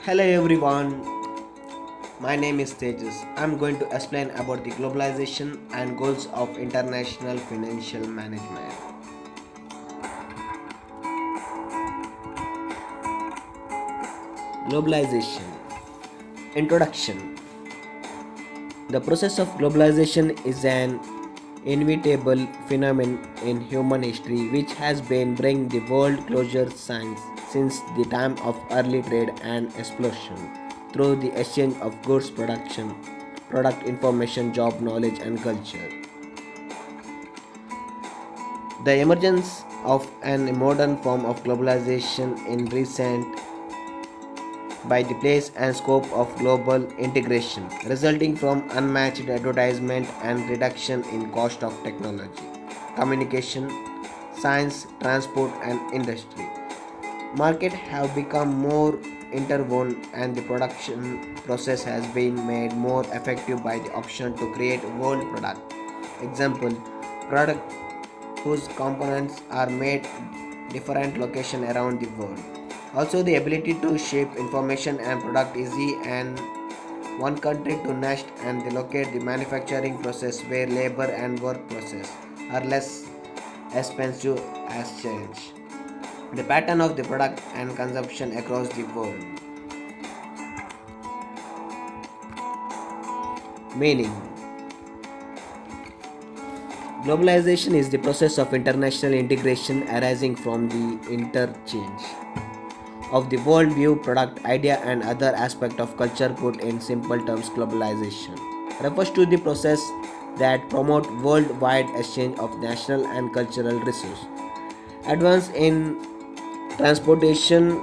Hello everyone, my name is Tejas. I'm going to explain about the globalization and goals of international financial management. Globalization. Introduction. The process of globalization is an inevitable phenomenon in human history which has been bringing the world closer since the time of early trade and explosion through the exchange of goods production, product information, job knowledge and culture. The emergence of an modern form of globalization in recent by the place and scope of global integration, resulting from unmatched advertisement and reduction in cost of technology, communication, science, transport, and industry. Market have become more interwoven and the production process has been made more effective by the option to create world product. Example, product whose components are made different location around the world. Also the ability to ship information and product easy and one country to next and they locate the manufacturing process where labor and work process are less expensive as change. The pattern of the product and consumption across the world. Meaning globalization is the process of international integration arising from the interchange of the world view, product, idea, and other aspect of culture. Put in simple terms, globalization refers to the process that promote worldwide exchange of national and cultural resources. Advance in transportation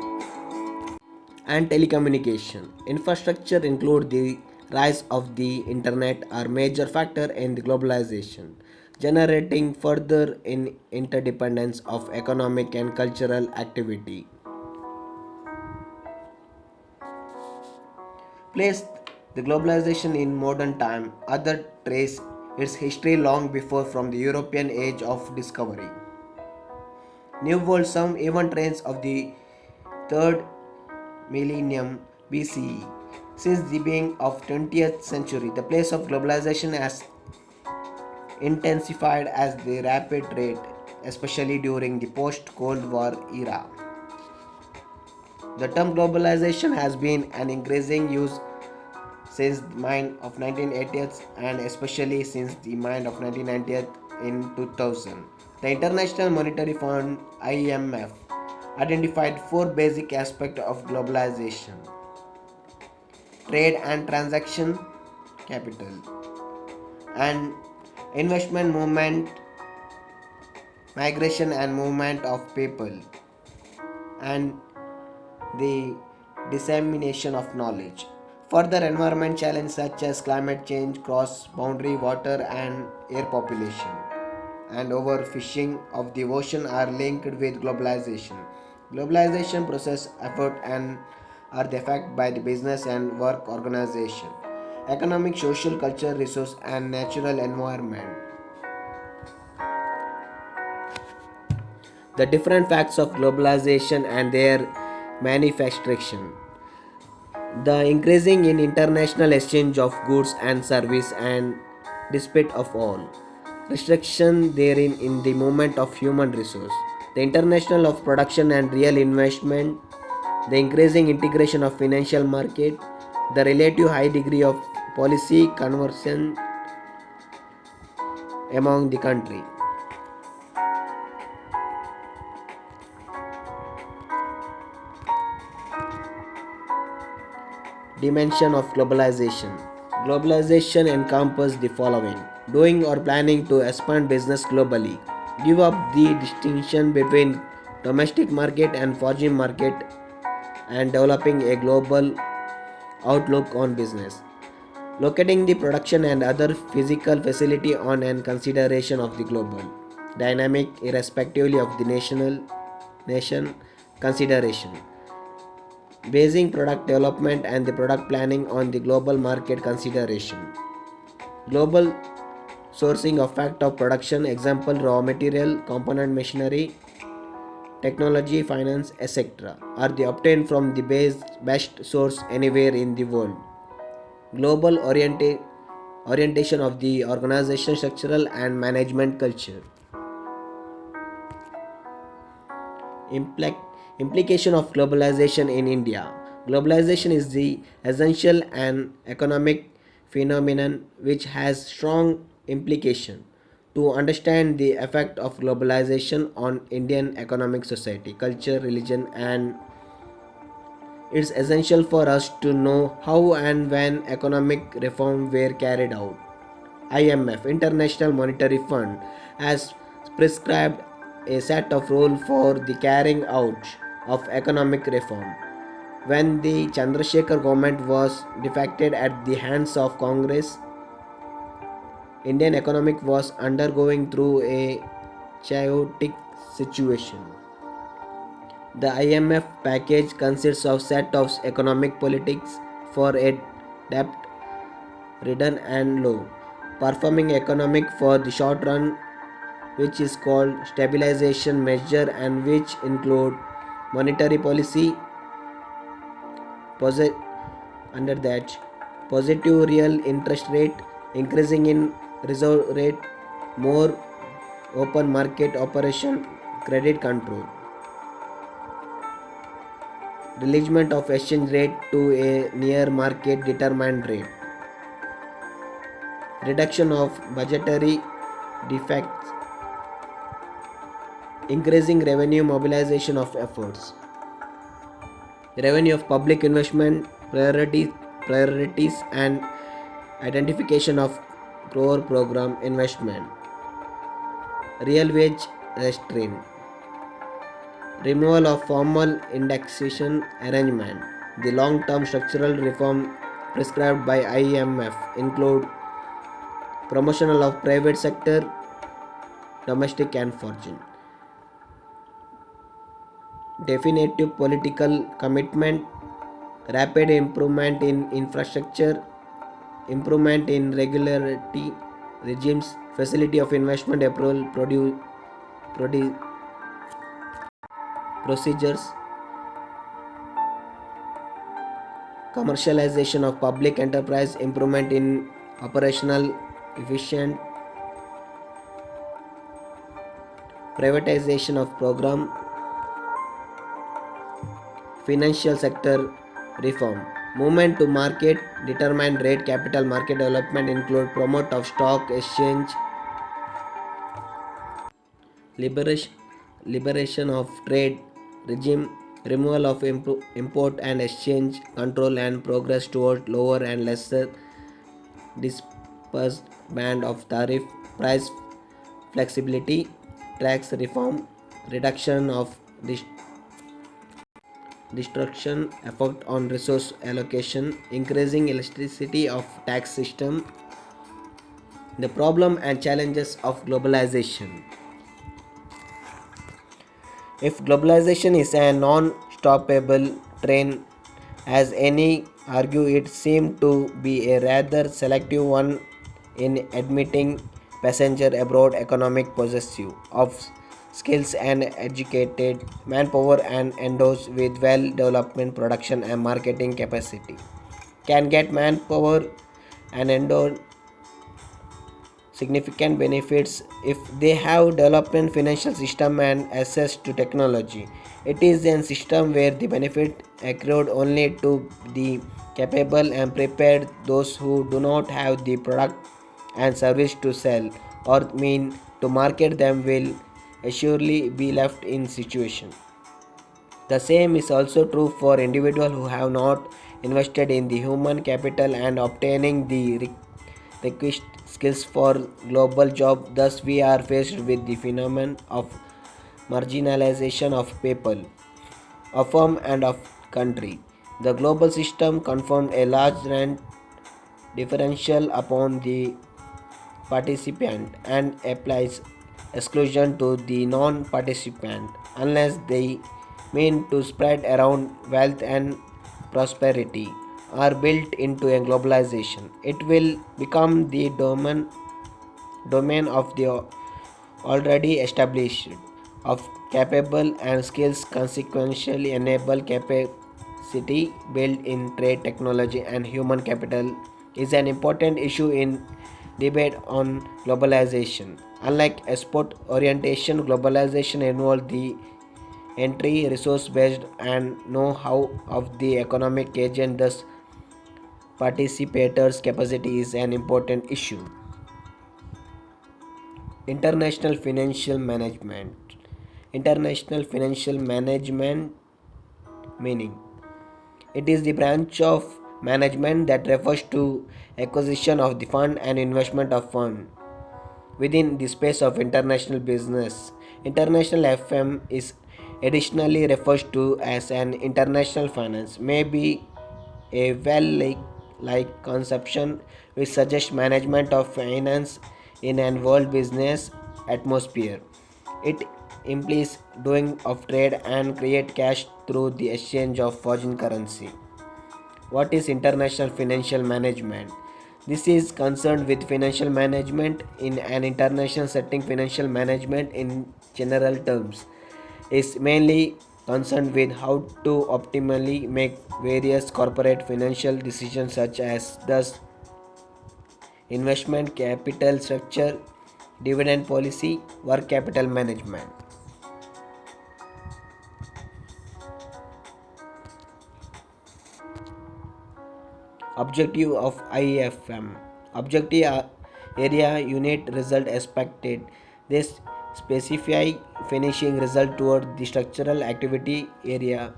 and telecommunication infrastructure include the rise of the internet are major factor in the globalization, generating further in interdependence of economic and cultural activity. Placed the globalization in modern time, other trace its history long before from the European age of discovery. New World some even trends of the third millennium BCE. Since the beginning of 20th century, the place of globalization has intensified as the rapid rate, especially during the post-Cold War era. The term globalization has been an increasing use since the mind of 1980s and especially since the mind of 1990th in 2000. The International Monetary Fund IMF identified four basic aspects of globalization: trade and transaction, capital, and investment movement, migration and movement of people, and the dissemination of knowledge. Further environment challenges such as climate change, cross-boundary water and air population, and overfishing of the ocean are linked with globalization. Globalization process effort and are the effect by the business and work organization, economic, social, culture, resource and natural environment. The different facts of globalization and their manifestation. The increasing in international exchange of goods and service and despite of all restriction therein in the movement of human resource, the international of production and real investment, the increasing integration of financial market, the relative high degree of policy conversion among the country. Dimension of globalization. Globalization encompasses the following: doing or planning to expand business globally, give up the distinction between domestic market and foreign market, and developing a global outlook on business, locating the production and other physical facility on and consideration of the global dynamic irrespectively of the nation consideration, basing product development and the product planning on the global market consideration. Global sourcing of fact of production, example raw material, component machinery, technology, finance, etc. are the obtained from the best source anywhere in the world. Global orientation of the organization structural and management culture. Impl- Implication of globalization in India. Globalization is the essential and economic phenomenon which has strong implication. To understand the effect of globalization on Indian economic society, culture, religion, and it's essential for us to know how and when economic reform were carried out. IMF, International Monetary Fund, has prescribed a set of rules for the carrying out of economic reform. When the Chandrasekhar government was defected at the hands of Congress, Indian economic was undergoing through a chaotic situation. The IMF package consists of set of economic politics for a debt ridden and low performing economic for the short run, which is called stabilization measure, and which include monetary policy posi- under that positive real interest rate, increasing in reserve rate, more open market operation, credit control, realignment of exchange rate to a near market determined rate, reduction of budgetary defects, increasing revenue mobilization of efforts, revenue of public investment priorities and identification of core program investment, real wage restraint, removal of formal indexation arrangement. The long-term structural reform prescribed by IMF include promotional of private sector, domestic and foreign, definitive political commitment, rapid improvement in infrastructure, improvement in regulatory regimes, facility of investment approval procedures, commercialization of public enterprise, improvement in operational efficient, privatization of program, financial sector reform. Movement to market determined rate capital market development include promote of stock exchange, liberation, liberation of trade regime, removal of import and exchange control, and progress toward lower and lesser dispersed band of tariff, price flexibility, tax reform, reduction of destruction effect on resource allocation, increasing elasticity of tax system, the problem and challenges of globalization. If globalization is a non-stoppable train, as any argue, it seems to be a rather selective one in admitting passenger abroad economic possessive of skills and educated manpower and endowed with well-developed production and marketing capacity can get manpower and endowed significant benefits if they have development financial system and access to technology. It is a system where the benefit accrued only to the capable and prepared. Those who do not have the product and service to sell or mean to market them will assuredly be left in situation. The same is also true for individuals who have not invested in the human capital and obtaining the requisite skills for global job. Thus, we are faced with the phenomenon of marginalization of people, of firm and of country. The global system confirmed a large rent differential upon the participant and applies exclusion to the non-participant unless they mean to spread around wealth and prosperity are built into a globalization. It will become the domain of the already established. of capable and skills consequentially enable capacity built in trade technology and human capital is an important issue in debate on globalization. Unlike export orientation, globalization involves the entry resource based and know-how of the economic agent. Thus participators capacity is an important issue. International financial management. International financial management meaning it is the branch of management that refers to acquisition of the fund and investment of fund within the space of international business. International FM is additionally refers to as an international finance, may be a like conception which suggests management of finance in an world business atmosphere. It implies doing of trade and create cash through the exchange of foreign currency. What is international financial management? This is concerned with financial management in an international setting. Financial management, in general terms, is mainly concerned with how to optimally make various corporate financial decisions such as thus investment, capital structure, dividend policy, work capital management. Objective of IFM. Objective area unit result expected. This specify finishing result toward the structural activity area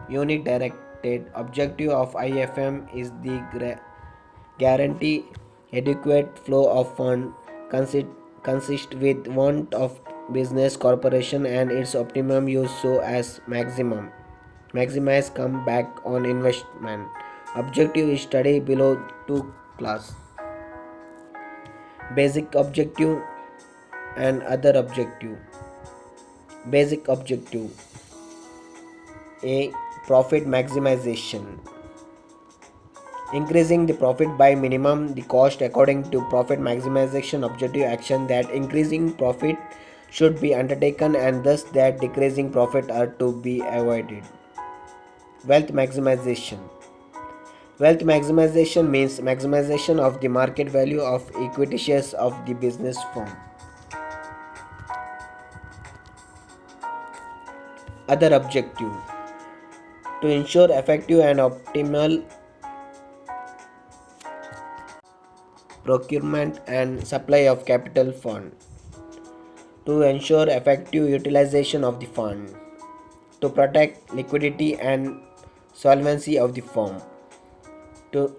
unit directed. Objective of IFM is the guarantee adequate flow of fund consist with want of business corporation and its optimum use so as maximize come back on investment. Objective is study below two class: basic objective and other objective. Basic objective: A. Profit maximization, increasing the profit by minimum the cost. According to profit maximization objective, action that increasing profit should be undertaken and thus that decreasing profit are to be avoided. Wealth maximization. Wealth maximization means maximization of the market value of equity shares of the business firm. Other objective: to ensure effective and optimal procurement and supply of capital fund, to ensure effective utilization of the fund, to protect liquidity and solvency of the firm, to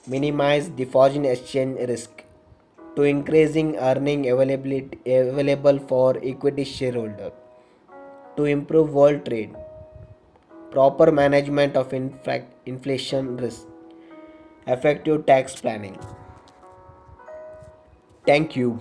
minimize the foreign exchange risk, to increasing earning availability available for equity shareholder, to improve world trade, proper management of inflation risk, effective tax planning. Thank you.